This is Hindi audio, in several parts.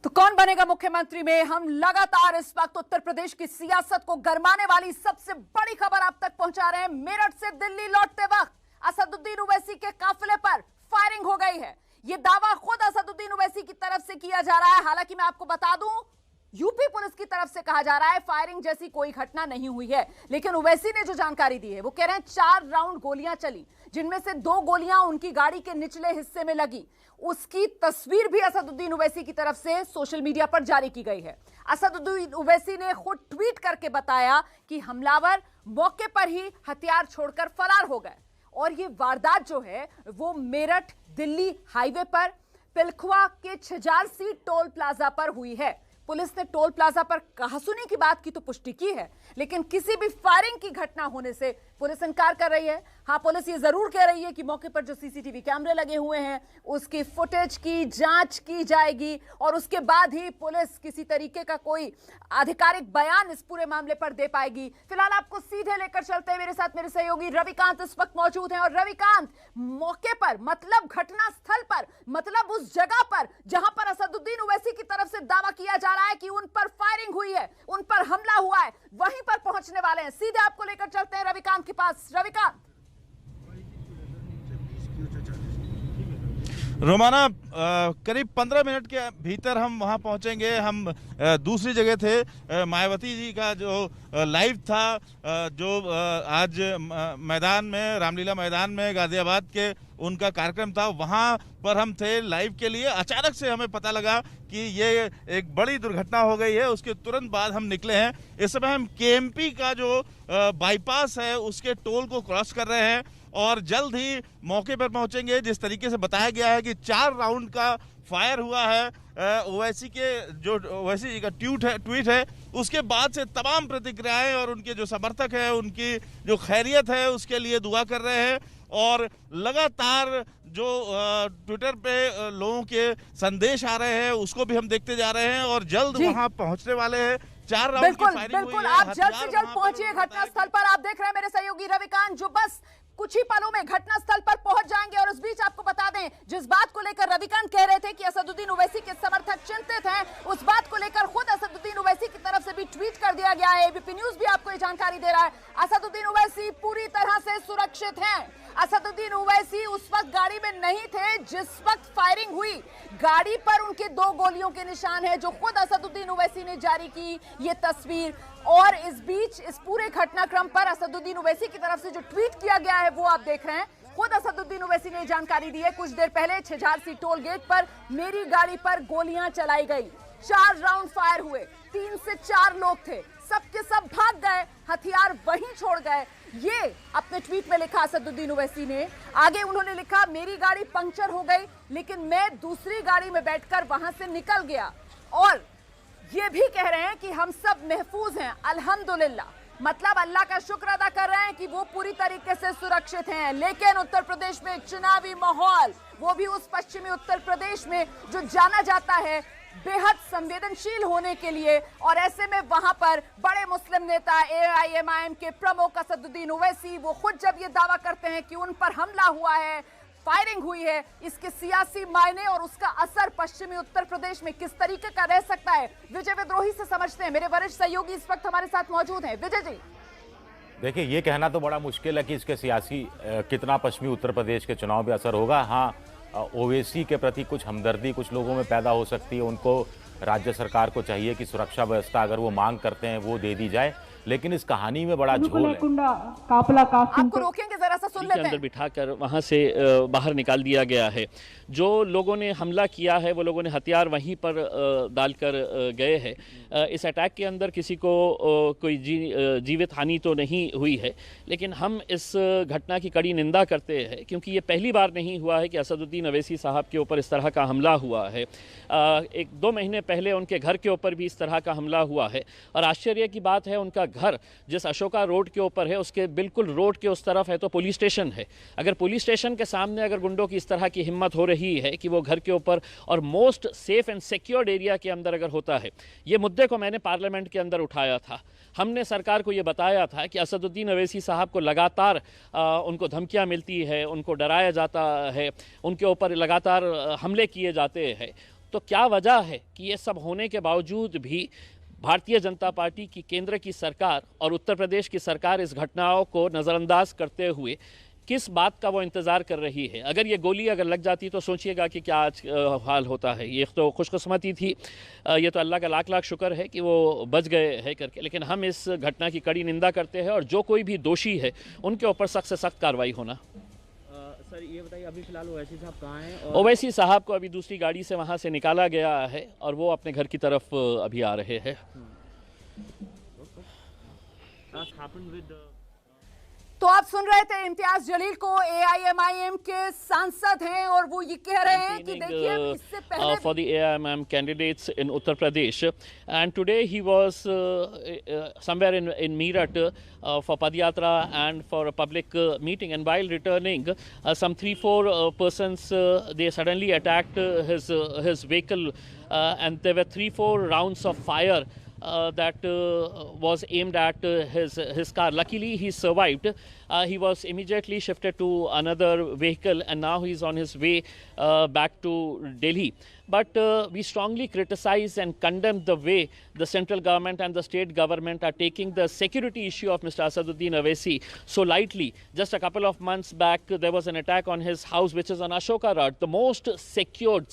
तो कौन बनेगा मुख्यमंत्री में हम लगातार इस वक्त उत्तर प्रदेश की सियासत को गरमाने वाली सबसे बड़ी खबर आप तक पहुंचा रहे हैं। मेरठ से दिल्ली लौटते वक्त असदुद्दीन ओवैसी के काफिले पर फायरिंग हो गई है। यह दावा खुद असदुद्दीन ओवैसी की तरफ से किया जा रहा है। हालांकि मैं आपको बता दूं, यूपी पुलिस की तरफ से कहा जा रहा है फायरिंग जैसी कोई घटना नहीं हुई है, लेकिन ओवैसी ने जो जानकारी दी है वो कह रहे हैं 4 राउंड गोलियां चली, जिनमें से 2 गोलियां उनकी गाड़ी के निचले हिस्से में लगी। उसकी तस्वीर भी असदुद्दीन ओवैसी की तरफ से सोशल मीडिया पर जारी की गई है। असदुद्दीन ओवैसी ने खुद ट्वीट करके बताया कि हमलावर मौके पर ही हथियार छोड़कर फरार हो गए और ये वारदात जो है वो मेरठ दिल्ली हाईवे पर पिलखुआ के छजारसी टोल प्लाजा पर हुई है। पुलिस ने टोल प्लाजा पर कहासुनी की बात की तो पुष्टि की है, लेकिन किसी भी फायरिंग की घटना होने से पुलिस इनकार कर रही है। हां, पुलिस ये जरूर कह रही है कि मौके पर जो सीसीटीवी कैमरे लगे हुए हैं उसकी फुटेज की जांच की जाएगी और उसके बाद ही पुलिस किसी तरीके का कोई आधिकारिक बयान इस पूरे मामले पर दे पाएगी। फिलहाल आपको सीधे लेकर चलते हैं, मेरे साथ मेरे सहयोगी रविकांत इस वक्त मौजूद हैं। और रविकांत, मौके पर मतलब घटना स्थल पर, मतलब उस जगह पर जहां पर असदुद्दीन ओवैसी की तरफ से दावा किया जा रहा है कि उन पर फायरिंग हुई है, उन पर हमला हुआ है, वहीं पर पहुंचने वाले हैं। सीधे आपको लेकर चलते हैं रविकांत के पास। रविकांत, रोमाना, करीब 15 मिनट के भीतर हम वहां पहुंचेंगे। हम दूसरी जगह थे। मायावती जी का जो लाइव था, जो आज मैदान में, रामलीला मैदान में गाजियाबाद के उनका कार्यक्रम था, वहां पर हम थे लाइव के लिए। अचानक से हमें पता लगा कि ये एक बड़ी दुर्घटना हो गई है। उसके तुरंत बाद हम निकले हैं। इस समय हम केएमपी का जो बाईपास है उसके टोल को क्रॉस कर रहे हैं और जल्द ही मौके पर पहुंचेंगे। जिस तरीके से बताया गया है कि 4 राउंड का फायर हुआ है, ओवैसी के जो ओवैसी जी का ट्वीट है उसके बाद से तमाम प्रतिक्रियाएं और उनके जो समर्थक हैं उनकी जो खैरियत है उसके लिए दुआ कर रहे हैं। और लगातार जो ट्विटर पे लोगों के संदेश आ रहे हैं उसको भी हम देखते जा रहे हैं और जल्द वहां पहुंचने वाले हैं। 4 राउंड की फायरिंग हुई है। बिल्कुल, आप जल्द से जल्द पहुंचिए घटनास्थल पर। आप देख रहे हैं मेरे सहयोगी रविकांत जो बस कुछ ही पलों में घटनास्थल पर पहुंच जाएंगे। और इस बीच आपको बता दें, जिस बात को लेकर रविकांत कह रहे थे कि असदुद्दीन ओवैसी के समर्थक चिंतित हैं, उस बात को लेकर खुद असदुद्दीन ओवैसी की तरफ से भी ट्वीट कर दिया गया है। एबीपी न्यूज भी आपको ये जानकारी दे रहा है। असदुद्दीन ओवैसी पूरी तरह से सुरक्षित हैं। असदुद्दीन ओवैसी उस वक्त गाड़ी में नहीं थे जिस वक्त फायरिंग हुई। गाड़ी पर उनके 2 गोलियों के निशान है, जो खुद असदुद्दीन ओवैसी ने जारी की ये तस्वीर। और इस बीच इस पूरे घटनाक्रम पर असदुद्दीन ओवैसी की तरफ से जो ट्वीट किया गया है वो आप देख रहे हैं। खुद असदुद्दीन ओवैसी ने जानकारी दी है, कुछ देर पहले छजारसी टोल गेट पर मेरी गाड़ी पर गोलियां चलाई गई, 4 राउंड फायर हुए, 3 से 4 लोग थे, सबके सब भाग गए, हथियार वहीं छोड़ गए। ये अपने ट्वीट में लिखा असदुद्दीन ओवैसी ने। आगे उन्होंने लिखा, मेरी गाड़ी पंक्चर हो गई लेकिन मैं दूसरी गाड़ी में बैठकर वहां से निकल गया। और ये भी कह रहे हैं कि हम सब महफूज हैं, अल्हम्दुलिल्लाह। मतलब अल्लाह का शुक्र अदा कर रहे हैं कि वो पूरी तरीके से सुरक्षित हैं। लेकिन उत्तर प्रदेश में चुनावी माहौल, वो भी उस पश्चिमी उत्तर प्रदेश में जो जाना जाता है बेहद संवेदनशील होने के लिए, और ऐसे में वहां पर बड़े मुस्लिम नेता AIMIM के प्रमुख असदुद्दीन ओवैसी वो खुद जब ये दावा करते हैं कि उन पर हमला हुआ है, फायरिंग हुई है, इसके सियासी मायने और उसका असर पश्चिमी उत्तर प्रदेश में किस तरीके का रह सकता है, विजय विद्रोही से समझते हैं। मेरे वरिष्ठ सहयोगी इस वक्त हमारे साथ मौजूद हैं। विजय जी, देखिए, ये कहना तो बड़ा मुश्किल है कि इसके सियासी कितना पश्चिमी उत्तर प्रदेश के चुनाव में असर होगा। हाँ, ओवैसी के प्रति कुछ हमदर्दी कुछ लोगों में पैदा हो सकती है। उनको राज्य सरकार को चाहिए कि सुरक्षा व्यवस्था अगर वो मांग करते हैं वो दे दी जाए, लेकिन इस कहानी में बड़ा झोल है। आपको रोकेंगे, जरा सा सुन लेते हैं। अंदर बिठाकर वहां से बाहर निकाल दिया गया है। जो लोगों ने हमला किया है वो लोगों ने हथियार वहीं पर डालकर गए हैं। इस अटैक के अंदर किसी को कोई जीवित हानि तो नहीं हुई है, लेकिन हम इस घटना की कड़ी निंदा करते हैं क्योंकि ये पहली बार नहीं हुआ है कि असदुद्दीन ओवैसी साहब के ऊपर इस तरह का हमला हुआ है। 1-2 महीने पहले उनके घर के ऊपर भी इस तरह का हमला हुआ है। और आश्चर्य की बात है, उनका घर जिस अशोका रोड के ऊपर है उसके बिल्कुल रोड के उस तरफ है तो पुलिस स्टेशन है। अगर पुलिस स्टेशन के सामने अगर गुंडों की इस तरह की हिम्मत हो रही है कि वो घर के ऊपर और most safe and secured area के अंदर अगर होता है, ये मुद्दे को मैंने पार्लियामेंट के अंदर उठाया था। हमने सरकार को ये बताया था कि असदुद्दीन ओवैसी साहब को लगातार उनको धमकियां मिलती है, उनको डराया जाता है, उनके ऊपर लगातार हमले किए जाते हैं। तो क्या वजह है कि ये सब होने के बावजूद भी भारतीय जनता पार्टी की केंद्र की सरकार और उत्तर प्रदेश की सरकार इस घटनाओं को नज़रअंदाज करते हुए किस बात का वो इंतज़ार कर रही है? अगर ये गोली अगर लग जाती तो सोचिएगा कि क्या आज हाल होता है। ये तो खुशकिस्मती थी, ये तो अल्लाह का लाख लाख शुक्र है कि वो बच गए है करके, लेकिन हम इस घटना की कड़ी निंदा करते हैं और जो कोई भी दोषी है उनके ऊपर सख्त से सख्त कार्रवाई होना। सर ये बताइए, अभी फिलहाल ओवैसी साहब कहाँ हैं? ओवैसी साहब को अभी दूसरी गाड़ी से वहाँ से निकाला गया है और वो अपने घर की तरफ अभी आ रहे हैं। तो आप सुन रहे थे इम्तियाज जलील को, AIMIM के सांसद हैं और वो ये कह रहे हैं कि देखिए इससे पहले for the AIMIM candidates in Uttar Pradesh, and today he was somewhere in Meerut for Padyatra and for a public meeting, and while returning some 3-4 persons they suddenly attacked his vehicle, and there were 3-4 rounds of fire that was aimed at his car. Luckily he survived. He was immediately shifted to another vehicle and now he is on his way back to Delhi. But we strongly criticize and condemn the way the central government and the state government are taking the security issue of Mr. Asaduddin Owaisi so lightly. Just a couple of months back, there was an attack on his house, which is on Ashoka Road, the most secured,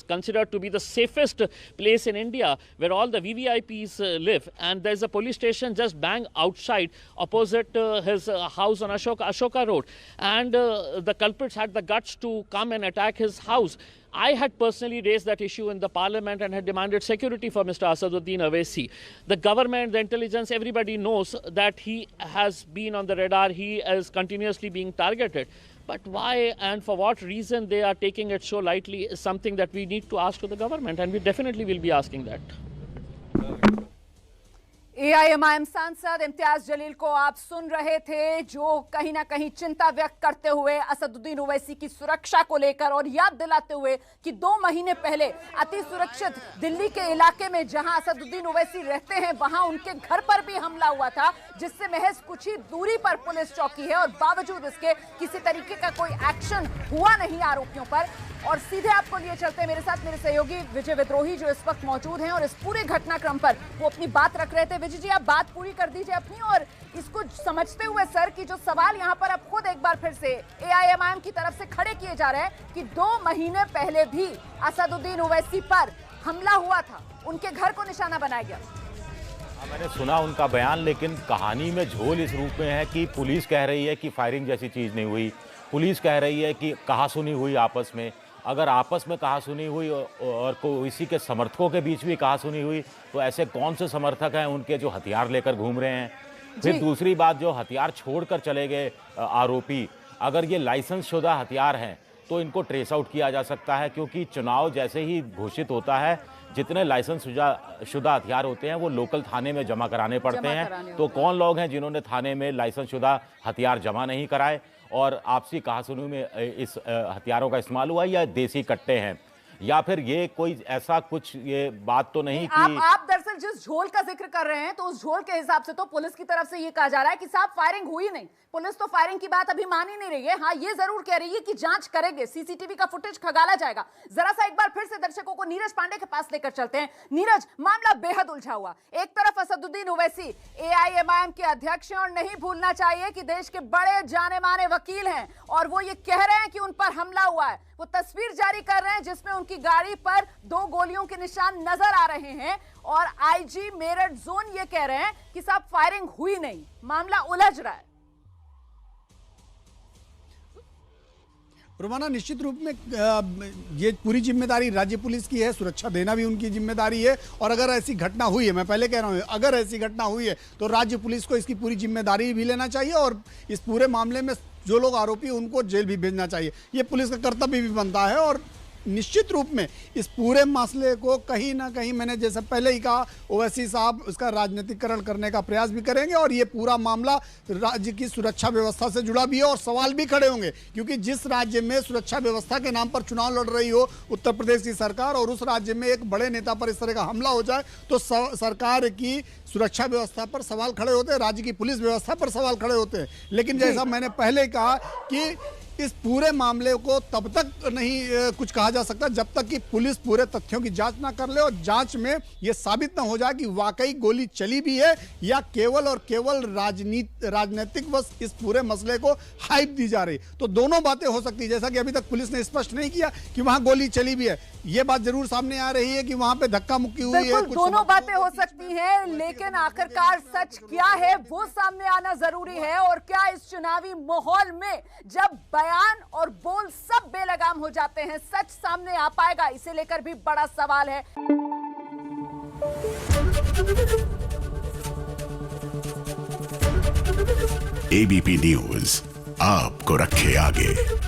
considered to be the safest place in India, where all the VVIPs live. And there's a police station just bang outside, opposite his house on Ashoka Road. And the culprits had the guts to come and attack his house. I had personally raised that issue in the parliament and had demanded security for Mr. Asaduddin Owaisi. The government, the intelligence, everybody knows that he has been on the radar. He is continuously being targeted. But why and for what reason they are taking it so lightly is something that we need to ask to the government, and we definitely will be asking that. AIMIM सांसद इम्तियाज जलील को आप सुन रहे थे, जो कहीं ना कहीं चिंता व्यक्त करते हुए असदुद्दीन ओवैसी की सुरक्षा को लेकर और याद दिलाते हुए कि 2 महीने पहले अति सुरक्षित दिल्ली के इलाके में जहां असदुद्दीन ओवैसी रहते हैं वहां उनके घर पर भी हमला हुआ था, जिससे महज कुछ ही दूरी पर पुलिस चौकी है और बावजूद इसके किसी तरीके का कोई एक्शन हुआ नहीं आरोपियों पर। और सीधे आपको लिए चलते हैं मेरे साथ मेरे सहयोगी विजय विद्रोही, जो इस वक्त मौजूद हैं और इस पूरे घटनाक्रम पर वो अपनी बात रख रहे थे। विजय जी, आप बात पूरी कर दीजिए अपनी, और इसको समझते हुए सर कि जो सवाल यहाँ पर अब खुद एक बार फिर से AIMIM की तरफ से खड़े किए जा रहे हैं कि 2 महीने पहले भी असदुद्दीन ओवैसी पर हमला हुआ था, उनके घर को निशाना बनाया गया। मैंने सुना उनका बयान, लेकिन कहानी में झोल इस रूप में है कि पुलिस कह रही है कि फायरिंग जैसी चीज़ नहीं हुई, पुलिस कह रही है कि कहासुनी हुई आपस में। अगर आपस में कहासुनी हुई और इसी के समर्थकों के बीच भी कहासुनी हुई, तो ऐसे कौन से समर्थक हैं उनके जो हथियार लेकर घूम रहे हैं? फिर दूसरी बात, जो हथियार छोड़कर चले गए आरोपी, अगर ये लाइसेंस शुदा हथियार हैं तो इनको ट्रेस आउट किया जा सकता है, क्योंकि चुनाव जैसे ही घोषित होता है जितने लाइसेंस शुदा हथियार होते हैं वो लोकल थाने में जमा कराने पड़ते हैं। तो कौन लोग हैं जिन्होंने थाने में लाइसेंस शुदा हथियार जमा नहीं कराए और आपसी कहासुनी में इस हथियारों का इस्तेमाल हुआ, या देसी कट्टे हैं, या फिर ये कोई ऐसा कुछ ये बात तो नहीं कि आप दरअसल जिस झोल का जिक्र कर रहे हैं तो उस झोल के हिसाब से तो पुलिस की तरफ से ये कहा जा रहा है कि साहब फायरिंग हुई नहीं। पुलिस तो फायरिंग की बात अभी मान ही नहीं रही है। हाँ, ये जरूर कह रही है कि जांच करेंगे, सीसीटीवी का फुटेज खंगाला जाएगा। जरा सा एक बार फिर से दर्शकों को नीरज पांडे के पास लेकर चलते हैं। नीरज, मामला बेहद उलझा हुआ। एक तरफ असदुद्दीन ओवैसी AIMIM के अध्यक्ष हैं और नहीं भूलना चाहिए कि देश के बड़े जाने माने वकील हैं और वो ये कह रहे हैं कि उन पर हमला हुआ है। वो तस्वीर जारी कर रहे हैं जिसमें उनकी गाड़ी पर 2 गोलियों के निशान नजर आ रहे हैं और IG मेरठ जोन ये कह रहे हैं कि साहब फायरिंग हुई नहीं। मामला उलझ रहा है। रोमाना, निश्चित रूप में ये पूरी जिम्मेदारी राज्य पुलिस की है, सुरक्षा देना भी उनकी जिम्मेदारी है। और अगर ऐसी घटना हुई है, मैं पहले कह रहा हूँ, अगर ऐसी घटना हुई है तो राज्य पुलिस को इसकी पूरी जिम्मेदारी भी लेना चाहिए और इस पूरे मामले में जो लोग आरोपी उनको जेल भी भेजना चाहिए। ये पुलिस का कर्तव्य भी बनता है। और निश्चित रूप में इस पूरे मसले को कहीं ना कहीं, मैंने जैसे पहले ही कहा, ओवैसी साहब उसका राजनीतिकरण करने का प्रयास भी करेंगे और ये पूरा मामला राज्य की सुरक्षा व्यवस्था से जुड़ा भी है और सवाल भी खड़े होंगे, क्योंकि जिस राज्य में सुरक्षा व्यवस्था के नाम पर चुनाव लड़ रही हो उत्तर प्रदेश की सरकार और उस राज्य में एक बड़े नेता पर इस तरह का हमला हो जाए तो सरकार की सुरक्षा व्यवस्था पर सवाल खड़े होते हैं, राज्य की पुलिस व्यवस्था पर सवाल खड़े होते हैं। लेकिन जैसा मैंने पहले कहा कि इस पूरे मामले को तब तक नहीं कुछ कहा जा सकता जब तक कि पुलिस पूरे तथ्यों की जांच ना कर ले और जांच में यह साबित ना हो जाए कि वाकई गोली चली भी है या केवल और केवल राजनीतिक बस इस पूरे मसले को हाइप दी जा रही। तो दोनों बातें हो सकती है, जैसा कि अभी तक पुलिस ने स्पष्ट नहीं किया कि वहां गोली चली भी है, यह बात जरूर सामने आ रही है कि वहां पे धक्का मुक्की हुई है। बिल्कुल दोनों बातें हो सकती हैं, लेकिन आखिरकार सच क्या है वो सामने आना जरूरी है। और क्या इस चुनावी माहौल में जब बयान और बोल सब बेलगाम हो जाते हैं, सच सामने आ पाएगा, इसे लेकर भी बड़ा सवाल है। एबीपी न्यूज आपको रखे आगे।